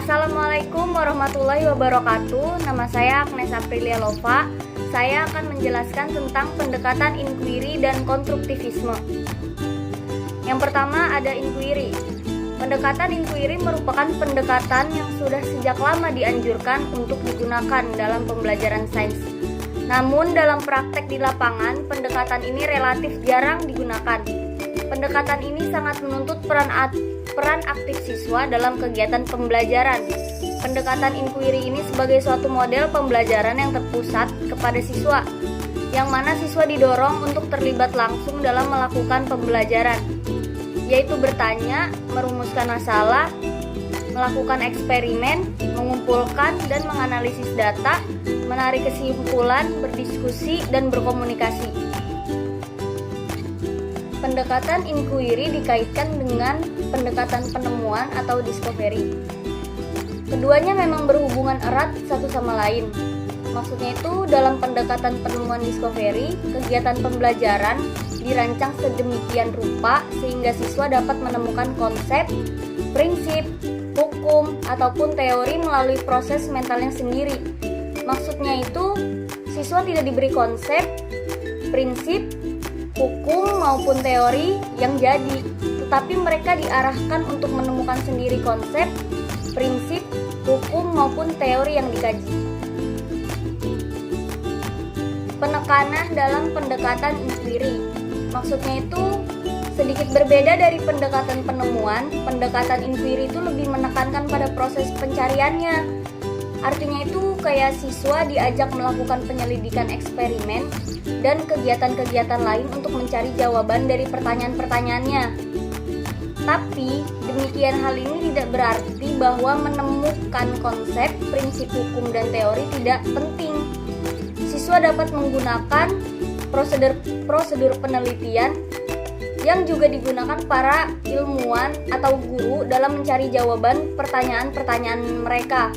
Assalamualaikum warahmatullahi wabarakatuh. Nama saya Agnes Aprilia Lova. Saya akan menjelaskan tentang pendekatan inquiry dan konstruktivisme. Yang pertama ada inquiry. Pendekatan inquiry merupakan pendekatan yang sudah sejak lama dianjurkan untuk digunakan dalam pembelajaran sains. Namun dalam praktek di lapangan, pendekatan ini relatif jarang digunakan. Pendekatan ini sangat menuntut peran aktif siswa dalam kegiatan pembelajaran. Pendekatan inquiry ini sebagai suatu model pembelajaran yang terpusat kepada siswa, yang mana siswa didorong untuk terlibat langsung dalam melakukan pembelajaran, yaitu bertanya, merumuskan masalah, melakukan eksperimen, mengumpulkan dan menganalisis data, menarik kesimpulan, berdiskusi, dan berkomunikasi. Pendekatan inquiry dikaitkan dengan pendekatan penemuan atau discovery. Keduanya memang berhubungan erat satu sama lain. Maksudnya itu dalam pendekatan penemuan discovery, kegiatan pembelajaran dirancang sedemikian rupa sehingga siswa dapat menemukan konsep, prinsip, hukum, ataupun teori melalui proses mentalnya sendiri. Maksudnya itu siswa tidak diberi konsep, prinsip, hukum maupun teori yang jadi, tetapi mereka diarahkan untuk menemukan sendiri konsep, prinsip, hukum maupun teori yang dikaji. Penekanan dalam pendekatan inquiry. Maksudnya itu sedikit berbeda dari pendekatan penemuan. Pendekatan inquiry itu lebih menekankan pada proses pencariannya. Artinya itu kayak siswa diajak melakukan penyelidikan eksperimen dan kegiatan-kegiatan lain untuk mencari jawaban dari pertanyaan-pertanyaannya. Tapi demikian hal ini tidak berarti bahwa menemukan konsep, prinsip hukum dan teori tidak penting. Siswa dapat menggunakan prosedur penelitian yang juga digunakan para ilmuwan atau guru dalam mencari jawaban pertanyaan-pertanyaan mereka,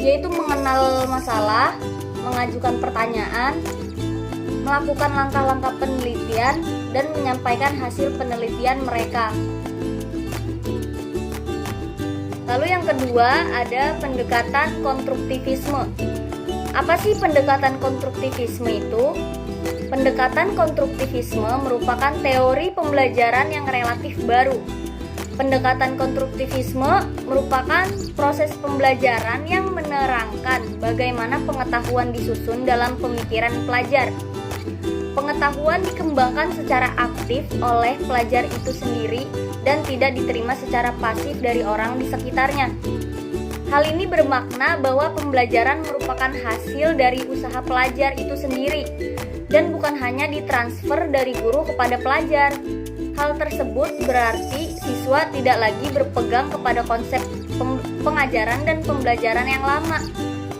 yaitu mengenal masalah, mengajukan pertanyaan, melakukan langkah-langkah penelitian, dan menyampaikan hasil penelitian mereka. Lalu yang kedua ada pendekatan konstruktivisme. Apa sih pendekatan konstruktivisme itu? Pendekatan konstruktivisme merupakan teori pembelajaran yang relatif baru. Pendekatan konstruktivisme merupakan proses pembelajaran yang menerangkan bagaimana pengetahuan disusun dalam pemikiran pelajar. Pengetahuan dikembangkan secara aktif oleh pelajar itu sendiri dan tidak diterima secara pasif dari orang di sekitarnya. Hal ini bermakna bahwa pembelajaran merupakan hasil dari usaha pelajar itu sendiri dan bukan hanya ditransfer dari guru kepada pelajar. Hal tersebut berarti siswa tidak lagi berpegang kepada konsep pengajaran dan pembelajaran yang lama,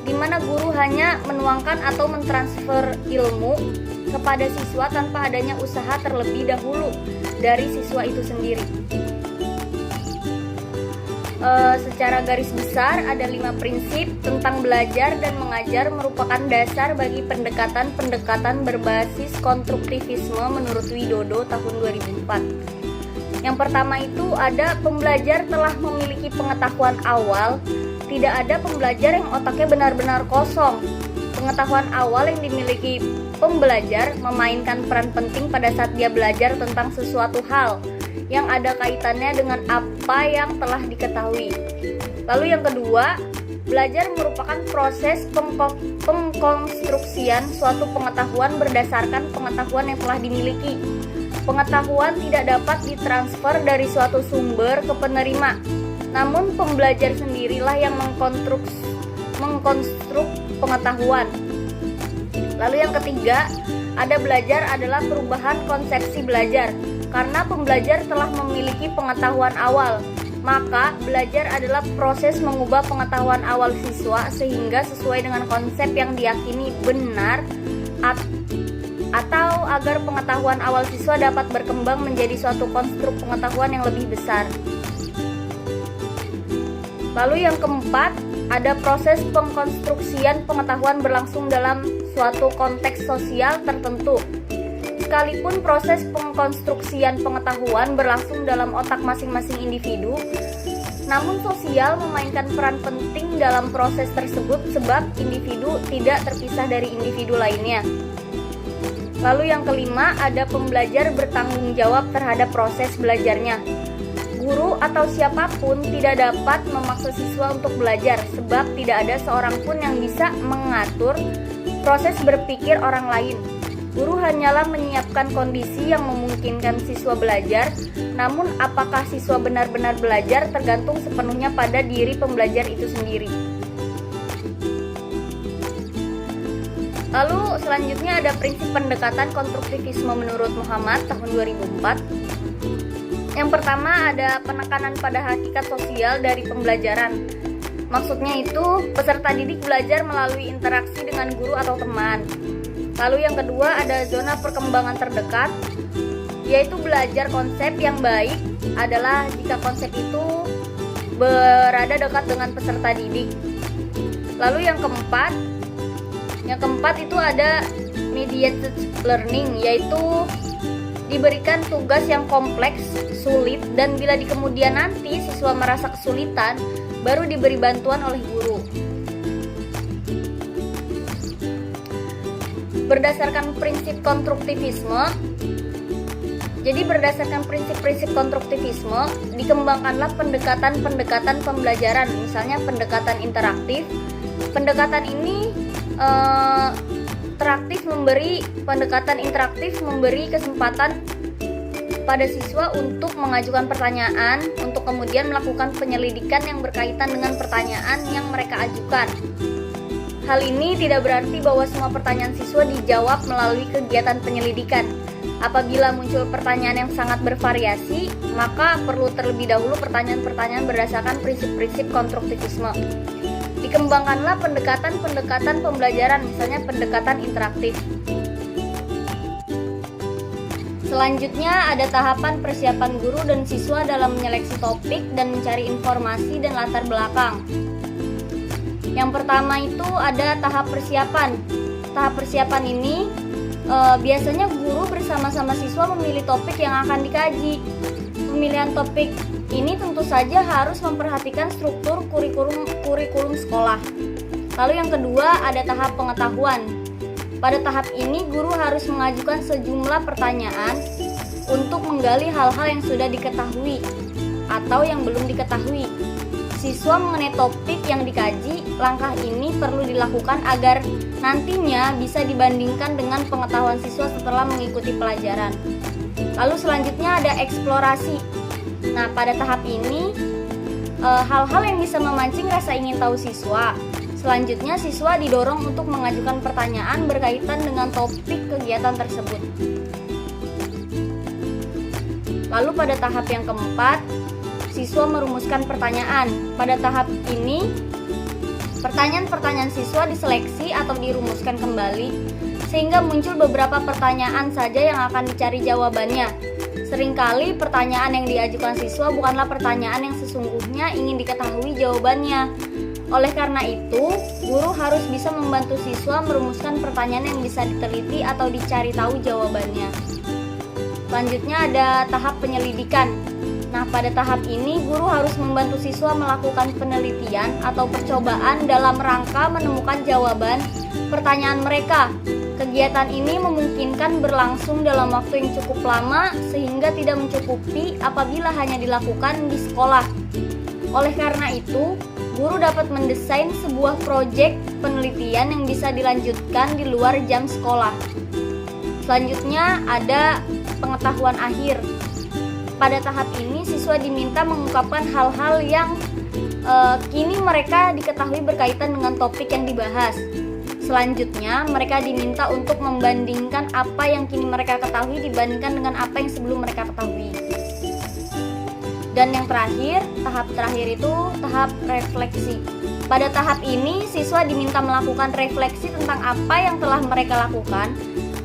di mana guru hanya menuangkan atau mentransfer ilmu kepada siswa tanpa adanya usaha terlebih dahulu dari siswa itu sendiri. Secara garis besar ada 5 prinsip tentang belajar dan mengajar merupakan dasar bagi pendekatan-pendekatan berbasis konstruktivisme menurut Widodo tahun 2004. Yang pertama itu ada pembelajar telah memiliki pengetahuan awal. Tidak ada pembelajar yang otaknya benar-benar kosong. Pengetahuan awal yang dimiliki pembelajar memainkan peran penting pada saat dia belajar tentang sesuatu hal yang ada kaitannya dengan apa yang telah diketahui. Lalu yang kedua, belajar merupakan proses pengkonstruksian suatu pengetahuan berdasarkan pengetahuan yang telah dimiliki. Pengetahuan tidak dapat ditransfer dari suatu sumber ke penerima, namun pembelajar sendirilah yang mengkonstruk pengetahuan. Lalu yang ketiga, ada belajar adalah perubahan konsepsi belajar. Karena pembelajar telah memiliki pengetahuan awal, maka belajar adalah proses mengubah pengetahuan awal siswa sehingga sesuai dengan konsep yang diyakini benar atau agar pengetahuan awal siswa dapat berkembang menjadi suatu konstruk pengetahuan yang lebih besar. Lalu yang keempat, ada proses pengkonstruksian pengetahuan berlangsung dalam suatu konteks sosial tertentu. Sekalipun proses pengkonstruksian pengetahuan berlangsung dalam otak masing-masing individu, Namun sosial memainkan peran penting dalam proses tersebut sebab individu tidak terpisah dari individu lainnya. Lalu yang kelima, ada pembelajar bertanggung jawab terhadap proses belajarnya. Guru atau siapapun tidak dapat memaksa siswa untuk belajar sebab tidak ada seorang pun yang bisa mengatur proses berpikir orang lain. Guru hanyalah menyiapkan kondisi yang memungkinkan siswa belajar, namun apakah siswa benar-benar belajar tergantung sepenuhnya pada diri pembelajar itu sendiri. Lalu selanjutnya ada prinsip pendekatan konstruktivisme menurut Muhammad tahun 2004. Yang pertama ada penekanan pada hakikat sosial dari pembelajaran. Maksudnya itu peserta didik belajar melalui interaksi dengan guru atau teman. Lalu yang kedua ada zona perkembangan terdekat, yaitu belajar konsep yang baik adalah jika konsep itu berada dekat dengan peserta didik. Lalu yang keempat itu ada mediated learning, yaitu diberikan tugas yang kompleks, sulit, dan bila di kemudian nanti siswa merasa kesulitan, baru diberi bantuan oleh guru. Berdasarkan prinsip konstruktivisme, jadi berdasarkan prinsip-prinsip konstruktivisme, dikembangkanlah pendekatan-pendekatan pembelajaran, misalnya pendekatan interaktif. Pendekatan ini pendekatan interaktif memberi kesempatan pada siswa untuk mengajukan pertanyaan, untuk kemudian melakukan penyelidikan yang berkaitan dengan pertanyaan yang mereka ajukan. Hal ini tidak berarti bahwa semua pertanyaan siswa dijawab melalui kegiatan penyelidikan. Apabila muncul pertanyaan yang sangat bervariasi, maka perlu terlebih dahulu pertanyaan-pertanyaan berdasarkan prinsip-prinsip konstruktivisme. Dikembangkanlah pendekatan-pendekatan pembelajaran, misalnya pendekatan interaktif. Selanjutnya ada tahapan persiapan guru dan siswa dalam menyeleksi topik dan mencari informasi dan latar belakang. Yang pertama itu ada tahap persiapan. Tahap persiapan ini biasanya guru bersama-sama siswa memilih topik yang akan dikaji. Pemilihan topik ini tentu saja harus memperhatikan struktur kurikulum sekolah. Lalu yang kedua ada tahap pengetahuan. Pada tahap ini guru harus mengajukan sejumlah pertanyaan untuk menggali hal-hal yang sudah diketahui atau yang belum diketahui. Siswa mengenai topik yang dikaji, langkah ini perlu dilakukan agar nantinya bisa dibandingkan dengan pengetahuan siswa setelah mengikuti pelajaran. Lalu selanjutnya ada eksplorasi. Nah, pada tahap ini hal-hal yang bisa memancing rasa ingin tahu siswa. Selanjutnya siswa didorong untuk mengajukan pertanyaan berkaitan dengan topik kegiatan tersebut. Lalu pada tahap yang keempat, siswa merumuskan pertanyaan. Pada tahap ini, pertanyaan-pertanyaan siswa diseleksi atau dirumuskan kembali, sehingga muncul beberapa pertanyaan saja yang akan dicari jawabannya. Seringkali pertanyaan yang diajukan siswa bukanlah pertanyaan yang sesungguhnya ingin diketahui jawabannya. Oleh karena itu, guru harus bisa membantu siswa merumuskan pertanyaan yang bisa diteliti atau dicari tahu jawabannya. Selanjutnya ada tahap penyelidikan. Nah, pada tahap ini guru harus membantu siswa melakukan penelitian atau percobaan dalam rangka menemukan jawaban pertanyaan mereka. Kegiatan ini memungkinkan berlangsung dalam waktu yang cukup lama sehingga tidak mencukupi apabila hanya dilakukan di sekolah. Oleh karena itu, guru dapat mendesain sebuah proyek penelitian yang bisa dilanjutkan di luar jam sekolah. Selanjutnya ada pengetahuan akhir. Pada tahap ini siswa diminta mengungkapkan hal-hal yang kini mereka diketahui berkaitan dengan topik yang dibahas. Selanjutnya, mereka diminta untuk membandingkan apa yang kini mereka ketahui dibandingkan dengan apa yang sebelum mereka ketahui. Dan yang terakhir, tahap terakhir itu tahap refleksi. Pada tahap ini, siswa diminta melakukan refleksi tentang apa yang telah mereka lakukan,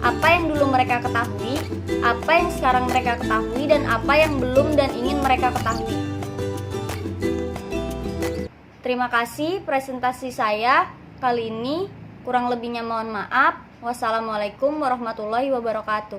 apa yang dulu mereka ketahui, apa yang sekarang mereka ketahui, dan apa yang belum dan ingin mereka ketahui. Terima kasih presentasi saya kali ini. Kurang lebihnya mohon maaf. Wassalamualaikum warahmatullahi wabarakatuh.